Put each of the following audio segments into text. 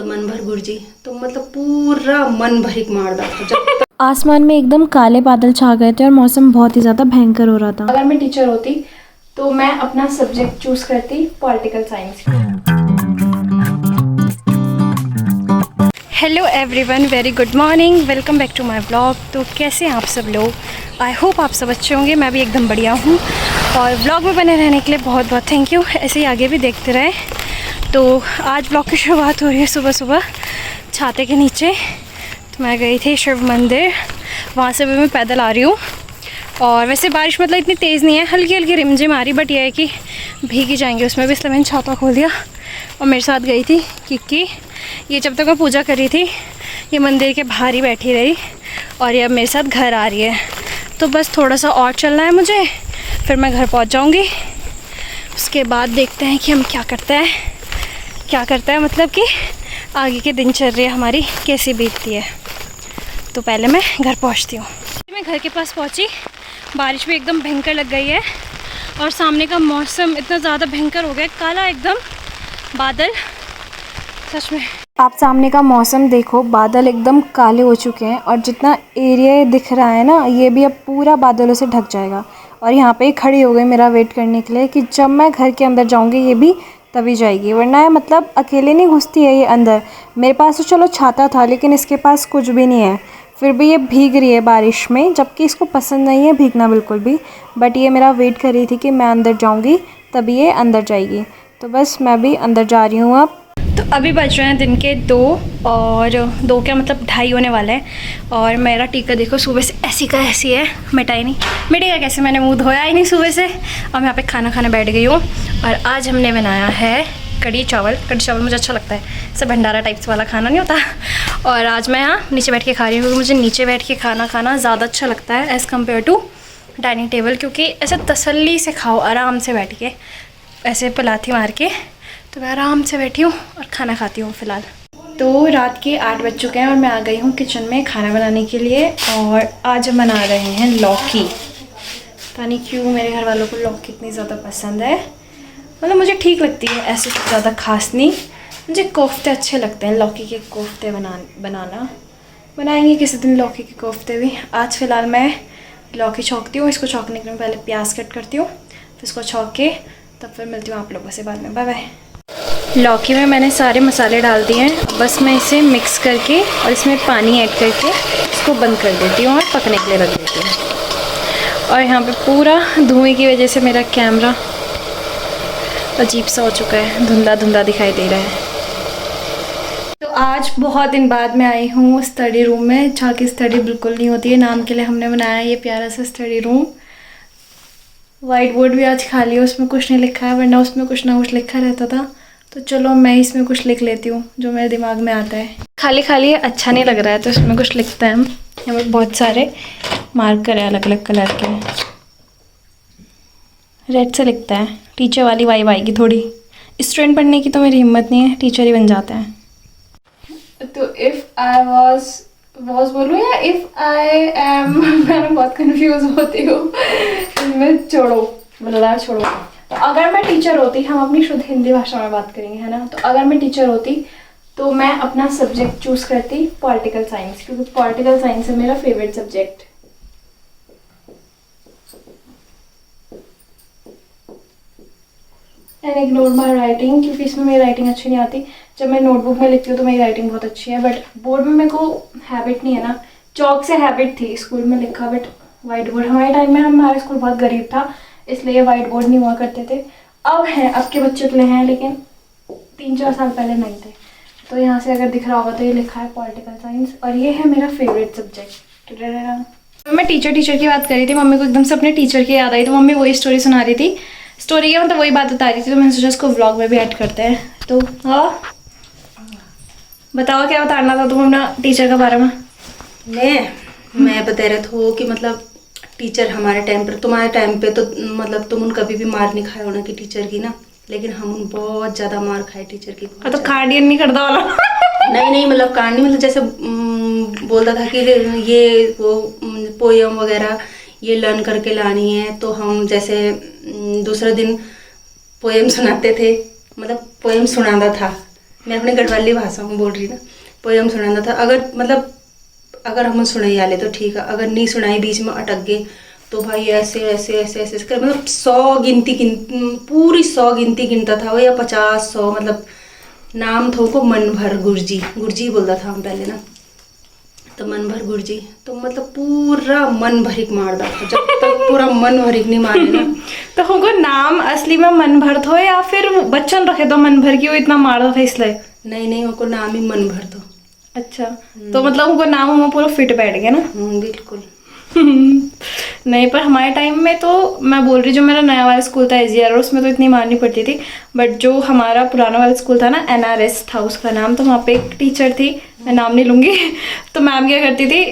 तो मन भर गुरजी, तो मतलब पूरा मन भर एक मार था जब आसमान में एकदम काले बादल छा गए थे और मौसम बहुत ही ज़्यादा भयंकर हो रहा था। अगर मैं टीचर होती तो मैं अपना सब्जेक्ट चूज करती political science. Hello everyone, very good morning, welcome back to my blog. तो कैसे हैं आप सब लोग? आई होप आप सब अच्छे होंगे। मैं भी एकदम बढ़िया हूँ और ब्लॉग में बने रहने के लिए बहुत बहुत थैंक यू। ऐसे ही आगे भी देखते रहें। तो आज ब्लॉग की शुरुआत हो रही है सुबह सुबह छाते के नीचे। तो मैं गई थी शिव मंदिर, वहाँ से भी मैं पैदल आ रही हूँ। और वैसे बारिश मतलब इतनी तेज़ नहीं है, हल्की हल्की रिमझिम आ रही, बट यह है कि भीग ही जाएंगे उसमें भी, इसलिए मैंने छाता खोल दिया। और मेरे साथ गई थी किक्की। ये जब तक मैं पूजा कर रही थी ये मंदिर के बाहर ही बैठी रही और ये अब मेरे साथ घर आ रही है। तो बस थोड़ा सा और चलना है मुझे, फिर मैं घर पहुंच जाऊंगी। उसके बाद देखते हैं कि हम क्या करते हैं मतलब कि आगे की दिनचर्या हमारी कैसी बीतती है। तो पहले मैं घर पहुंचती हूँ। मैं घर के पास पहुंची, बारिश भी एकदम भयंकर लग गई है और सामने का मौसम इतना ज़्यादा भयंकर हो गया, काला एकदम बादल, सच में। आप सामने का मौसम देखो, बादल एकदम काले हो चुके हैं और जितना एरिया दिख रहा है ना, ये भी अब पूरा बादलों से ढक जाएगा। और यहाँ पे खड़ी हो गई मेरा वेट करने के लिए कि जब मैं घर के अंदर जाऊँगी ये भी तभी जाएगी, वरना मतलब अकेले नहीं घुसती है ये अंदर। मेरे पास तो चलो छाता था, लेकिन इसके पास कुछ भी नहीं है, फिर भी ये भीग रही है बारिश में, जबकि इसको पसंद नहीं है भीगना बिल्कुल भी। बट ये मेरा वेट कर रही थी कि मैं अंदर जाऊँगी तभी ये अंदर जाएगी। तो बस मैं भी अंदर जा रही हूँ अब। तो अभी बज रहे हैं दिन के 2 और 2 क्या मतलब 2:30 होने वाले हैं। और मेरा टीका देखो सुबह से ऐसी का ऐसी है, मिटा ही नहीं, मिटेगा कैसे, मैंने मुँह धोया ही नहीं सुबह से। अब मैं यहाँ पे खाना खाने बैठ गई हूँ और आज हमने बनाया है कढ़ी चावल। कढ़ी चावल मुझे अच्छा लगता है, सब भंडारा टाइप्स वाला खाना नहीं होता। और आज मैं यहाँ नीचे बैठ के खा रही हूँ क्योंकि मुझे नीचे बैठ के खाना ज़्यादा अच्छा लगता है as compare to dining table, क्योंकि ऐसे तसल्ली से खाओ आराम से बैठ के, ऐसे पलाथी मार के। तो मैं आराम से बैठी हूँ और खाना खाती हूँ फ़िलहाल। तो रात के 8 बज चुके हैं और मैं आ गई हूँ किचन में खाना बनाने के लिए। और आज हम बना रहे हैं लौकी। पता नहीं क्यों मेरे घर वालों को लौकी इतनी ज़्यादा पसंद है, मतलब मुझे ठीक लगती है, ऐसे ज़्यादा खास नहीं। मुझे कोफ्ते अच्छे लगते हैं, लौकी के कोफ्ते बनाना। बनाएंगे किसी दिन लौकी के कोफ्ते भी। आज फ़िलहाल मैं लौकी छौंकती हूँ। इसको छौंकने के लिए पहले प्याज कट करती हूँ, फिर इसको छौंक के तब फिर मिलती हूँ आप लोगों से बाद में। Bye bye. लौकी में मैंने सारे मसाले डाल दिए हैं, बस मैं इसे मिक्स करके और इसमें पानी ऐड करके इसको बंद कर देती हूँ और पकने के लिए रख देती हूँ। और यहाँ पे पूरा धुएं की वजह से मेरा कैमरा अजीब सा हो चुका है, धुंधला धुंधला दिखाई दे रहा है। तो आज बहुत दिन बाद मैं आई हूँ स्टडी रूम में, जहाँ की स्टडी बिल्कुल नहीं होती है। नाम के लिए हमने बनाया ये प्यारा सा स्टडी रूम। वाइट बोर्ड भी आज खाली है, उसमें कुछ नहीं लिखा है, वरना उसमें कुछ ना कुछ लिखा रहता था। तो चलो मैं इसमें कुछ लिख लेती हूँ जो मेरे दिमाग में आता है। खाली खाली अच्छा नहीं लग रहा है तो इसमें कुछ लिखते हैं हम। यहाँ पर बहुत सारे मार्कर है अलग अलग कलर के, रेड से लिखता है। टीचर वाली वाइब आएगी थोड़ी। स्टूडेंट बनने की तो मेरी हिम्मत नहीं है, टीचर ही बन जाते हैं। तो इफ़ आई वॉज बोलूँ या इफ़ आई एम, मैं बहुत कंफ्यूज होती हूँ इसमें। छोड़ो बल्ला छोड़ो। तो अगर मैं टीचर होती, हम अपनी शुद्ध हिंदी भाषा में बात करेंगे है ना, तो अगर मैं टीचर होती तो मैं अपना सब्जेक्ट चूज़ करती पॉलिटिकल साइंस, क्योंकि पॉलिटिकल साइंस है मेरा favourite subject. And ignore my writing, क्योंकि इसमें मेरी राइटिंग अच्छी नहीं आती। जब मैं नोटबुक में लिखती हूँ तो मेरी राइटिंग बहुत अच्छी है, बट बोर्ड में मेरे को हैबिट नहीं है ना। चौक से हैबिट थी स्कूल में लिखा, बट वाइट बोर्ड हमारे टाइम में, हमारा स्कूल बहुत गरीब था इसलिए वाइट बोर्ड नहीं हुआ करते थे। अब हैं, अब के बच्चे के लिए हैं, लेकिन 3-4 साल पहले नहीं थे। तो यहाँ से अगर दिख रहा होगा तो ये लिखा है पॉलिटिकल साइंस और ये है मेरा फेवरेट सब्जेक्ट। तो मैं टीचर की बात कर रही थी, मम्मी को एकदम से अपने टीचर की याद आई, तो मम्मी वही स्टोरी सुना रही थी। स्टोरी क्या मतलब वही बात बता रही थी, तो मैंने सोचा इसको व्लॉग में भी ऐड करते हैं। तो हाँ बताओ क्या बताना था तुम अपना टीचर के बारे में? मैं बता रहा था कि मतलब टीचर हमारे टाइम पर, तुम्हारे टाइम पे तो मतलब तुम उन कभी भी मार नहीं खाए होना कि टीचर की ना, लेकिन हम उन बहुत ज़्यादा मार खाए टीचर की। तो कांडियन नहीं करता वाला नहीं मतलब कांड नहीं, मतलब जैसे बोलता था कि ये वो पोयम वगैरह ये लर्न करके लानी है, तो हम जैसे दूसरे दिन पोएम सुनाते थे, मतलब पोएम सुनाता था मैं अपने गढ़वाली भाषा में बोल रही ना, पोयम सुनाना था। अगर मतलब अगर हम सुनाई आले तो ठीक है, अगर नहीं सुनाई बीच में अटक गए तो भाई ऐसे ऐसे ऐसे ऐसे कर, मतलब 100 गिनती पूरी 100 गिनती गिनता था वो, या 50-100, मतलब नाम था को मन भर गुरजी बोलता था हम पहले ना, तो मन भर गुरजी, तो मतलब पूरा मन भरिक मारदा था। जब तक पूरा मन भरिक नहीं मारे ना तो हमको नाम असली में मन भर थो या फिर बच्चन रखे तो मन भर की वो इतना मारदा था इसलिए? नहीं, उनको नाम ही मन भर था। अच्छा, तो मतलब हमको नाम हमें पूरा फिट बैठ गया ना। बिल्कुल। नहीं, पर हमारे टाइम में तो मैं बोल रही, जो मेरा नया वाला स्कूल था SGR, उसमें तो इतनी मारनी पड़ती थी। बट जो हमारा पुराना वाला स्कूल था ना, NRS था उसका नाम, तो वहाँ पे एक टीचर थी, मैं नाम नहीं लूँगी तो मैम क्या करती थी,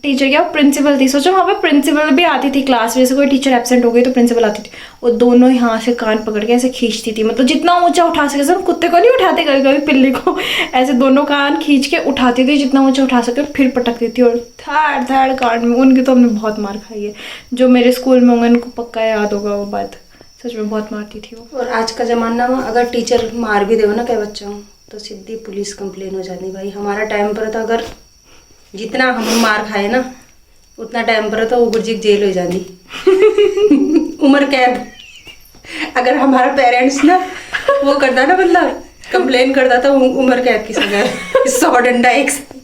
टीचर क्या प्रिंसिपल थी, सोचो वहाँ पे प्रिंसिपल भी आती थी क्लास में, जैसे कोई टीचर एब्सेंट हो गई तो प्रिंसिपल आती थी, वो दोनों यहाँ से कान पकड़ के ऐसे खींचती थी, मतलब जितना ऊंचा उठा सके, सब कुत्ते को नहीं उठाते कभी कभी, पिल्ली को ऐसे दोनों कान खींच के उठाती थी जितना ऊंचा उठा सके, और फिर पटकती थी, और थाड़ कान में। उनकी तो हमने बहुत मार खाई है, जो मेरे स्कूल में होंगे उनको पक्का याद होगा वो बात, सच में बहुत मारती थी वो। और आज का ज़माना में अगर टीचर मार भी दे ना क्या बच्चों, तो सीधी पुलिस कंप्लेन हो जाती भाई। हमारा टाइम पर तो अगर जितना हम मार खाए ना, उतना टाइम पर तो ऊपर जी जेल हो जाती उम्र कैद। अगर हमारा पेरेंट्स ना वो करता ना, मतलब कंप्लेन करता था, उम्र कैद की सजा, 100 डंडा एक साथ।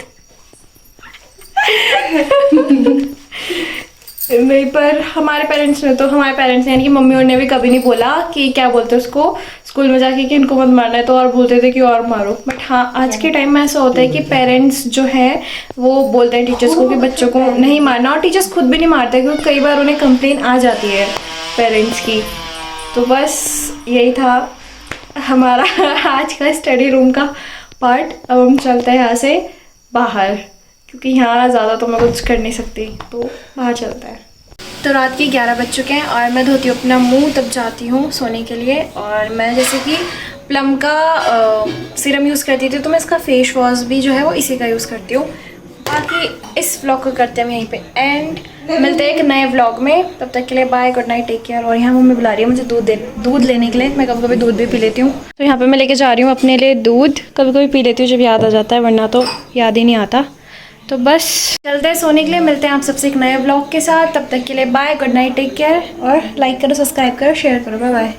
नहीं, पर हमारे पेरेंट्स यानी कि मम्मी और ने भी कभी नहीं बोला कि क्या बोलते हैं उसको स्कूल में जाके कि इनको मत मारना है, तो और बोलते थे कि और मारो। बट हाँ, आज के टाइम में ऐसा होता है कि पेरेंट्स जो है वो बोलते हैं टीचर्स को कि बच्चों को नहीं मारना, और टीचर्स खुद भी नहीं मारते क्योंकि कई बार उन्हें कंप्लेन आ जाती है पेरेंट्स की। तो बस यही था हमारा आज का स्टडी रूम का पार्ट। अब हम चलते हैं यहाँ से बाहर, क्योंकि यहाँ ज़्यादा तो मैं कुछ कर नहीं सकती, तो बाहर चलता है। तो रात के 11 बज चुके हैं और मैं धोती हूँ अपना मुंह, तब जाती हूँ सोने के लिए। और मैं जैसे कि प्लम का सीरम यूज़ करती थी, तो मैं इसका फेस वॉश भी जो है वो इसी का यूज़ करती हूँ। बाकी इस व्लॉग को करते हैं हम यहीं पे एंड, मिलते हैं एक नए व्लॉग में। तब तक के लिए bye, good night, take care. और यहाँ मम्मी बुला रही है मुझे दूध लेने के लिए। मैं कभी कभी दूध भी पी लेती हूँ, तो यहाँ पे मैं लेके जा रही हूँ अपने लिए दूध। कभी कभी पी लेती हूँ जब याद आ जाता है, वरना तो याद ही नहीं आता। तो बस चलते हैं सोने के लिए, मिलते हैं आप सबसे एक नए ब्लॉग के साथ। तब तक के लिए bye, good night, take care. और लाइक करो, सब्सक्राइब करो, शेयर करो, बाय बाय।